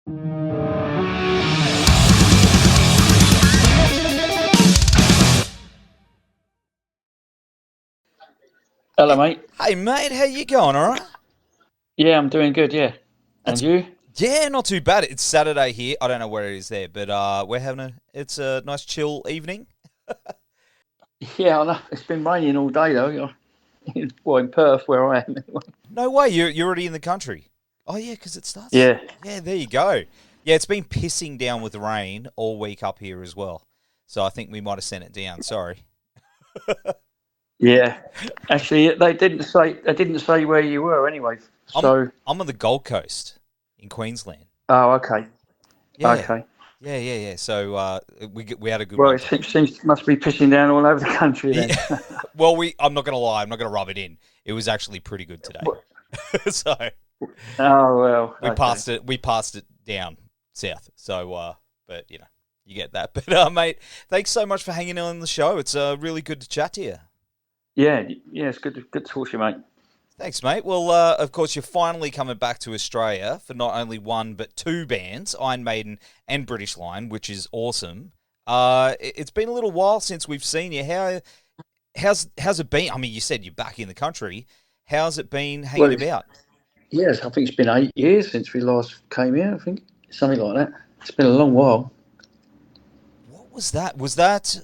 Hello, mate. Hey, mate, how you going, all right? Yeah, I'm doing good, yeah. And you? Yeah, not too bad. It's Saturday here. I don't know where it is there, but we're having it's a nice chill evening. Yeah, I know. It's been raining all day, though. Well, in Perth, where I am, anyway. No way, you're already in the country. Oh, yeah, because it starts. Yeah. Yeah, there you go. Yeah, it's been pissing down with rain all week up here as well. So I think we might have sent it down. Sorry. Yeah. Actually, they didn't say where you were, anyway. So. I'm on the Gold Coast in Queensland. Oh, okay. Yeah. Okay. Yeah. So we had a good Well, one. it seems must be pissing down all over the country then. Yeah. Well, I'm not going to lie. I'm not going to rub it in. It was actually pretty good today. So. Oh well. We passed it down south. So, but you know, you get that. But mate, thanks so much for hanging on the show. It's really good to chat to you. Yeah. It's good to talk to you, mate. Thanks, mate. Well, of course, you're finally coming back to Australia for not only one but two bands, Iron Maiden and British Lion, which is awesome. It's been a little while since we've seen you. How's it been? I mean, you said you're back in the country. How's it been hanging about? Yes, I think it's been 8 years since we last came here. I think something like that. It's been a long while. What was that? Was that?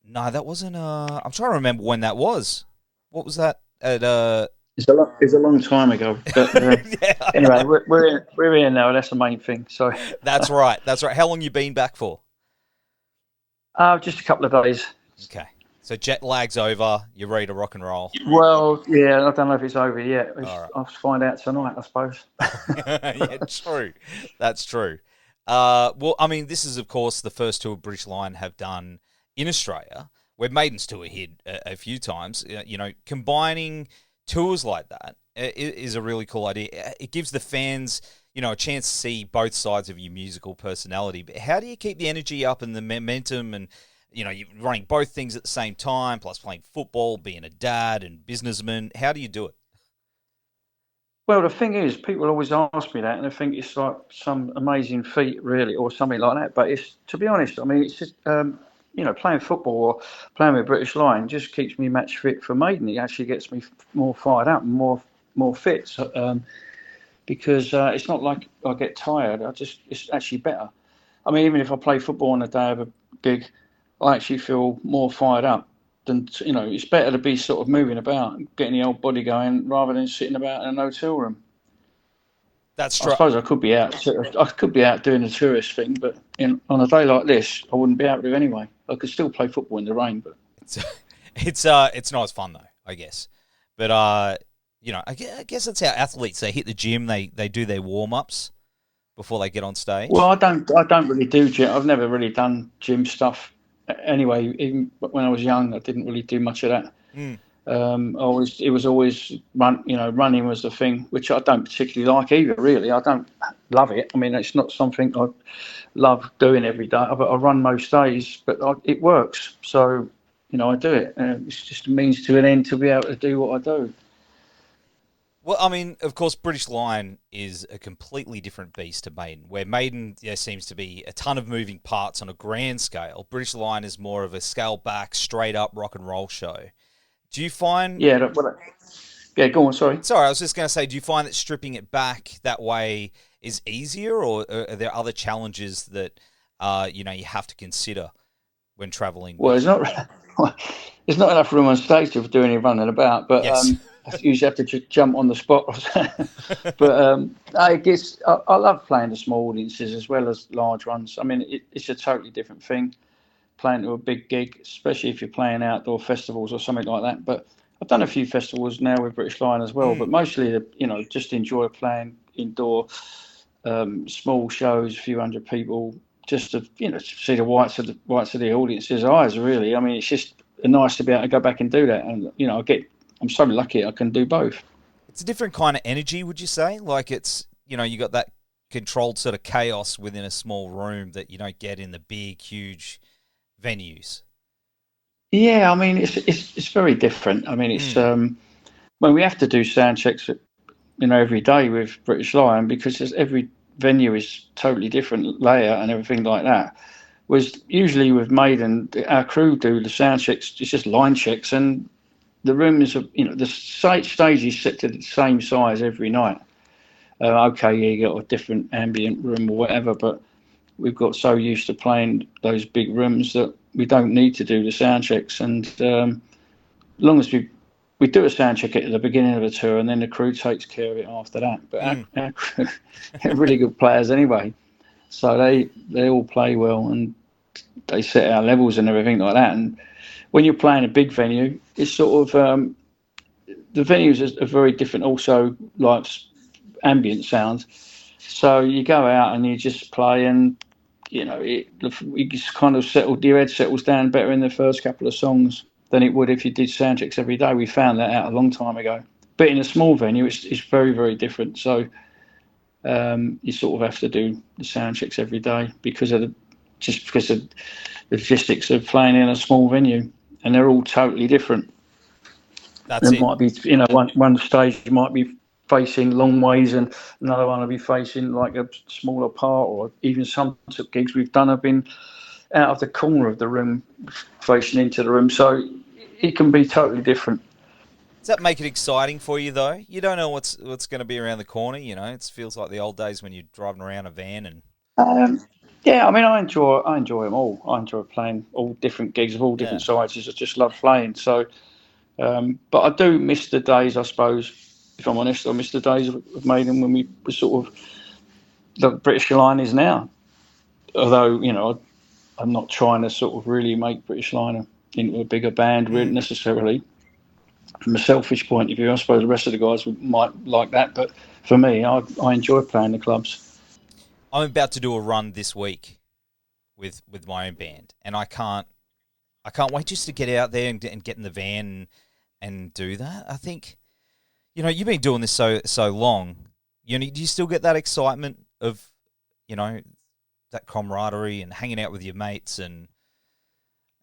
No, that wasn't. I'm trying to remember when that was. What was that? At It's a long time ago. But, yeah, anyway, we're here now. That's the main thing. So that's right. How long you been back for? Just a couple of days. Okay. So jet lag's over. You're ready to rock and roll. Well, yeah, I don't know if it's over yet. Right. I'll find out tonight, I suppose. Yeah, true. That's true. Well, I mean, this is, of course, the first tour British Lion have done in Australia. We've Maiden's tour here a few times. You know, combining tours like that is a really cool idea. It gives the fans, you know, a chance to see both sides of your musical personality. But how do you keep the energy up and the momentum and, you know, you're running both things at the same time, plus playing football, being a dad and businessman? How do you do it? Well, the thing is, people always ask me that, and I think it's like some amazing feat, really, or something like that. But it's, to be honest, I mean, it's just, you know, playing football or playing with British Lion just keeps me match fit for Maiden. It actually gets me more fired up and more fit. So, because it's not like I get tired. It's actually better. I mean, even if I play football on the day of a gig, I actually feel more fired up than, you know, it's better to be sort of moving about, getting the old body going, rather than sitting about in an hotel room. That's I true. suppose I could be out doing the tourist thing, but on a day like this, I wouldn't be able to anyway. I could still play football in the rain, but it's not as fun though, I guess. But you know, I guess that's how athletes, they hit the gym, they do their warm ups before they get on stage. well, I don't really do gym. I've never really done gym stuff anyway. Even when I was young, I didn't really do much of that. Mm. It was always running was the thing, which I don't particularly like either. Really, I don't love it. I mean, it's not something I love doing every day. I run most days, but it works. So, you know, I do it. It's just a means to an end to be able to do what I do. Well, I mean, of course, British Lion is a completely different beast to Maiden, where Maiden, there seems to be a ton of moving parts on a grand scale. British Lion is more of a scale back, straight up rock and roll show. Do you find... Yeah, yeah, go on, sorry. Sorry, I was just going to say, do you find that stripping it back that way is easier, or are there other challenges that, you know, you have to consider when travelling? Well, there's not enough room on stage to do any running about, but Yes. I usually have to jump on the spot. But I guess I love playing to small audiences as well as large ones. I mean, it's a totally different thing playing to a big gig, especially if you're playing outdoor festivals or something like that. But I've done a few festivals now with British Lion as well, but mostly, you know, just enjoy playing indoor, small shows, a few hundred people, just to, you know, see the whites of the audience's eyes. Really, I mean, it's just nice to be able to go back and do that, and you know, I'm so lucky I can do both. It's a different kind of energy, would you say? Like, it's, you know, you got that controlled sort of chaos within a small room that you don't get in the big, huge venues. Yeah, I mean, it's very different. I mean, it's when we have to do sound checks, you know, every day with British Lion, because there's venue is totally different layout and everything like that. Was usually with Maiden, our crew do the sound checks, it's just line checks, and the rooms, the stage is set to the same size every night. Okay, yeah, you got a different ambient room or whatever, but we've got so used to playing those big rooms that we don't need to do the sound checks. And as long as we do a sound check at the beginning of the tour, and then the crew takes care of it after that. But our crew are really good players anyway, so they all play well, and they set our levels and everything like that. And when you're playing a big venue, it's sort of the venues are very different. Also, like ambient sounds. So you go out and you just play, and it just kind of your head settles down better in the first couple of songs than it would if you did sound checks every day. We found that out a long time ago. But in a small venue, it's very, very different. So you sort of have to do the sound checks every day because of the logistics of playing in a small venue, and they're all totally different. That's it. Might be, one stage might be facing long ways, and another one will be facing like a smaller part, or even some gigs we've done have been out of the corner of the room, facing into the room. So it can be totally different. Does that make it exciting for you though? You don't know what's going to be around the corner. It feels like the old days when you're driving around a van and. Yeah, I mean, I enjoy them all. I enjoy playing all different gigs of all different sizes. I just love playing. So, but I do miss the days, I suppose. If I'm honest, I miss the days of Maiden when we were sort of the British Line is now. Although I'm not trying to sort of really make British Line into a bigger band necessarily. From a selfish point of view, I suppose the rest of the guys might like that, but for me, I enjoy playing the clubs. I'm about to do a run this week with my own band, and I can't wait just to get out there and get in the van and do that. I think, you've been doing this so long. Do you still get that excitement of, that camaraderie and hanging out with your mates and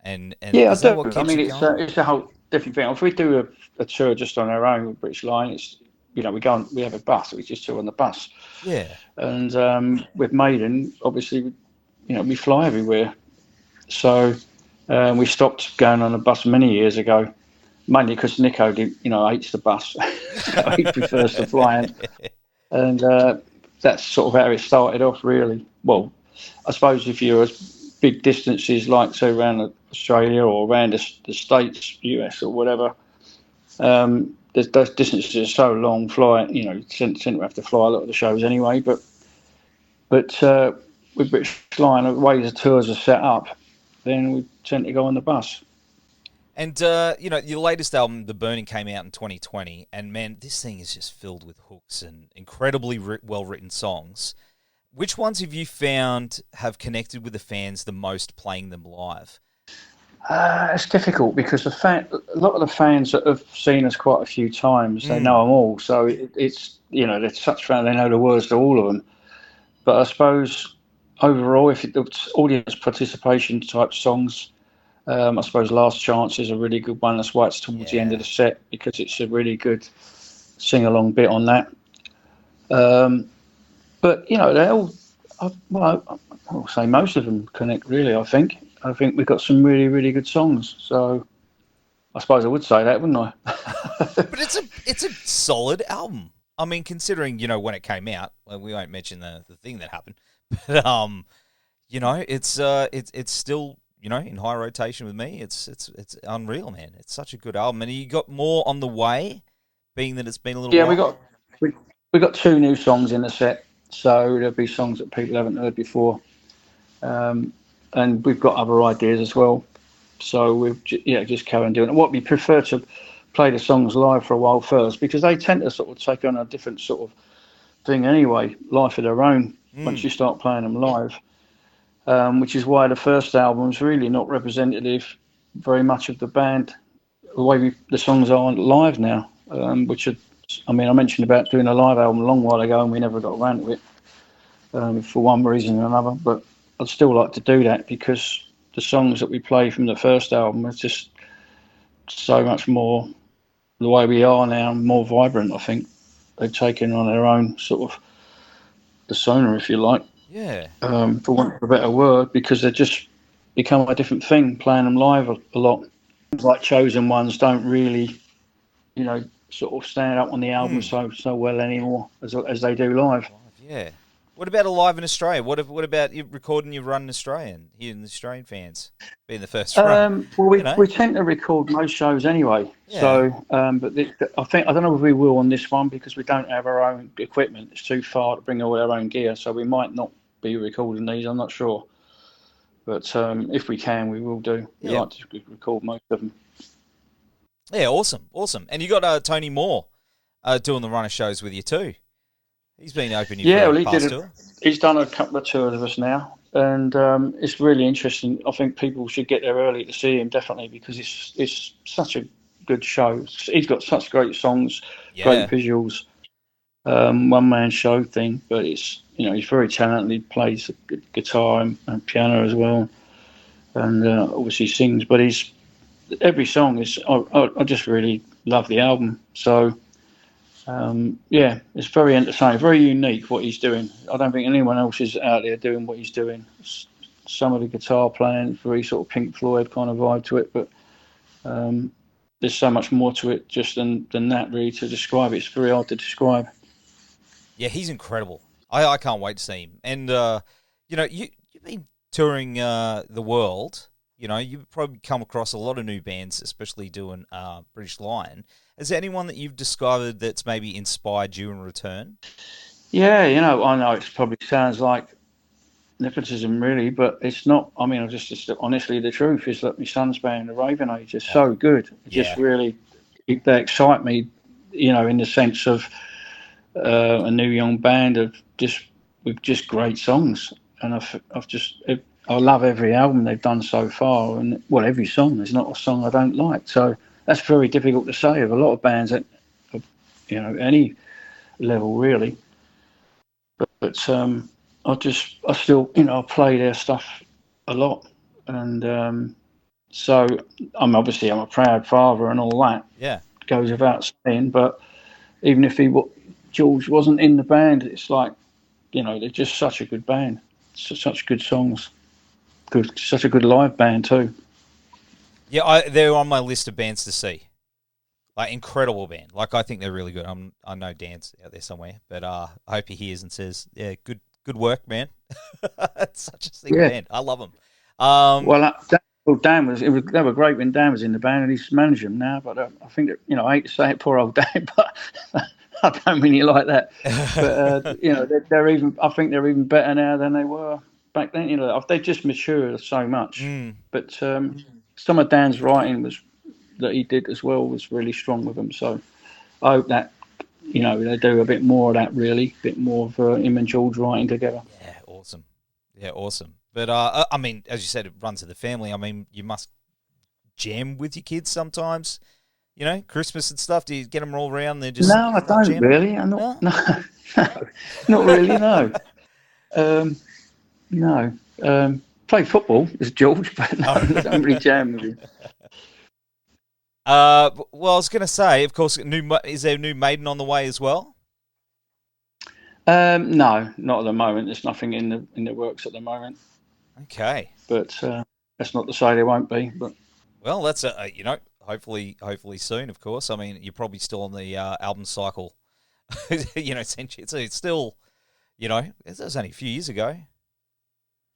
yeah, is I that do. what I keeps mean, you going? it's a whole different thing. If we do a tour just on our own with British Line, it's we have a bus. We just tour on the bus. Yeah. And with Maiden, obviously, we fly everywhere. So we stopped going on a bus many years ago, mainly because Nico hates the bus. So he prefers to fly, and that's sort of how it started off, really. Well, I suppose if you're big distances like, say, around Australia or around the States, US or whatever, those distances are so long. Tend to have to fly a lot of the shows anyway. But with British Line, the way the tours are set up, then we tend to go on the bus. And, your latest album, The Burning, came out in 2020, and man, this thing is just filled with hooks and incredibly well-written songs. Which ones have you found have connected with the fans the most playing them live? It's difficult because a lot of the fans that have seen us quite a few times, they know them all. So it's they're such fans, they know the words to all of them. But I suppose overall, if it's audience participation type songs, I suppose Last Chance is a really good one. That's why it's towards the end of the set, because it's a really good sing along bit on that. But they all, I'll say most of them connect really. I think we've got some really, really good songs. So I suppose I would say that, wouldn't I? But it's a solid album. I mean, considering when it came out, well, we won't mention the thing that happened, but it's still in high rotation with me. It's unreal, man. It's such a good album, and you got more on the way, being that it's been a little while. We got 2 new songs in the set, so there'll be songs that people haven't heard before, and we've got other ideas as well. So we've just carry on doing it. What we prefer to play the songs live for a while first, because they tend to sort of take on a different sort of thing anyway, life of their own. Once you start playing them live, which is why the first album's really not representative very much of the band, the way the songs are live now, which are, I mean, I mentioned about doing a live album a long while ago, and we never got around to it for one reason or another. But I'd still like to do that, because the songs that we play from the first album are just so much more the way we are now, more vibrant. I think they've taken on their own sort of the sooner, if you like. Yeah. For want of a better word, because they just become a different thing playing them live a lot. Like chosen ones don't really, sort of stand up on the album so well anymore as they do live. Yeah. What about Alive in Australia? What about you recording your run in Australia and hearing the Australian fans being the first run? Well, we tend to record most shows anyway. Yeah. So, but I don't know if we will on this one because we don't have our own equipment. It's too far to bring all our own gear, so we might not be recording these. I'm not sure, but if we can, we will do. We like to record most of them. Yeah, awesome. And you got Tony Moore doing the run of shows with you too. He's been opening for a past tour. He's done a couple of tours of us now, and it's really interesting. I think people should get there early to see him, definitely, because it's such a good show. He's got such great songs, great visuals, one-man show thing, but he's very talented. He plays guitar and piano as well, and obviously sings, but every song is. I just really love the album. So, it's very entertaining, very unique what he's doing. I don't think anyone else is out there doing what he's doing. Some of the guitar playing, very sort of Pink Floyd kind of vibe to it, but there's so much more to it just than that, really, to describe it. It's very hard to describe. Yeah, he's incredible. I can't wait to see him. And you've been touring the world. You've probably come across a lot of new bands, especially doing British Lion. Is there anyone that you've discovered that's maybe inspired you in return? Yeah, I know it probably sounds like nepotism, really, but it's not. I mean, just honestly, the truth is that my son's band, the Raven Age, is so good. It just really, they excite me, in the sense of a new young band with just great songs, and I love every album they've done so far, and every song. There's not a song I don't like. So that's very difficult to say of a lot of bands at any level, really. But I still I play their stuff a lot, and so I'm a proud father and all that. Yeah, goes without saying. But even if George wasn't in the band, it's like they're just such a good band, such good songs. Such a good live band too. Yeah, they're on my list of bands to see. Like, incredible band. Like, I think they're really good. I know Dan's out there somewhere, but I hope he hears and says, "Yeah, good work, man." It's such a sick band. I love them. Dan they were great when Dan was in the band, and he's managed them now. But I think that, I hate to say it, poor old Dan, but I don't mean it like that. But they're even. I think they're even better now than they were back then. They've just matured so much. But some of Dan's writing that he did as well was really strong with them. So I hope that they do a bit more of that, really, a bit more of him and George writing together. Yeah, awesome. But I mean, as you said, it runs in the family. I mean, you must jam with your kids sometimes. Christmas and stuff. Do you get them all around? They're just no, I don't jamming? Really. I'm not. No, not really. No. Play football as George, but no, I don't really jam with him. Well, I was going to say, of course, is there a new Maiden on the way as well? No, not at the moment. There's nothing in the works at the moment. Okay, but that's not to say there won't be. But that's hopefully soon. Of course, I mean, you're probably still on the album cycle. Essentially, it's still, it was only a few years ago.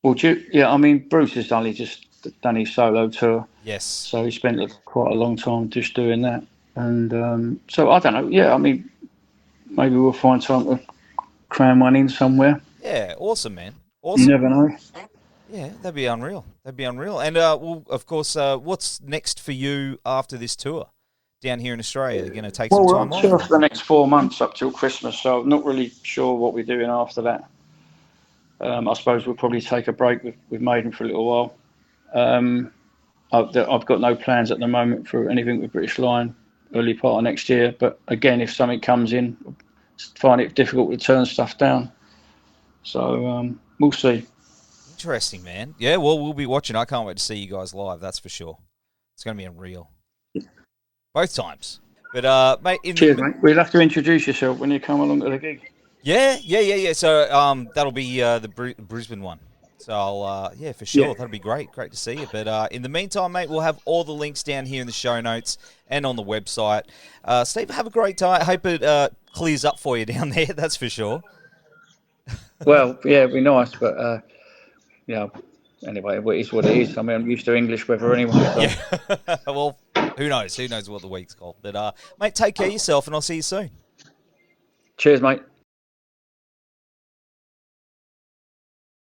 Well, I mean, Bruce has only just done his solo tour. Yes. So he spent quite a long time just doing that. And so I don't know. Yeah, I mean, maybe we'll find time to cram one in somewhere. Yeah, awesome, man. Awesome. You never know. Yeah, that'd be unreal. And, well, of course, what's next for you after this tour down here in Australia? You're going to take some time off? Well, for the next 4 months up till Christmas, so I'm not really sure what we're doing after that. I suppose we'll probably take a break with Maiden for a little while. I've got no plans at the moment for anything with British Lion early part of next year. But again, if something comes in, I find it difficult to turn stuff down. So we'll see. Interesting, man. Yeah, well, we'll be watching. I can't wait to see you guys live. That's for sure. It's going to be unreal. Both times. But mate, cheers, mate. We'll have to introduce yourself when you come along to the gig. Yeah. So that'll be the Brisbane one. So I'll, yeah, for sure. Yeah. That'll be great. Great to see you. But in the meantime, mate, we'll have all the links down here in the show notes and on the website. Steve, have a great time. I hope it clears up for you down there. That's for sure. Well, yeah, it'd be nice, but anyway, it is what it is. I mean, I'm used to English weather anyway. So. Yeah. Well, who knows? Who knows what the week's called? But mate, take care of yourself, and I'll see you soon. Cheers, mate.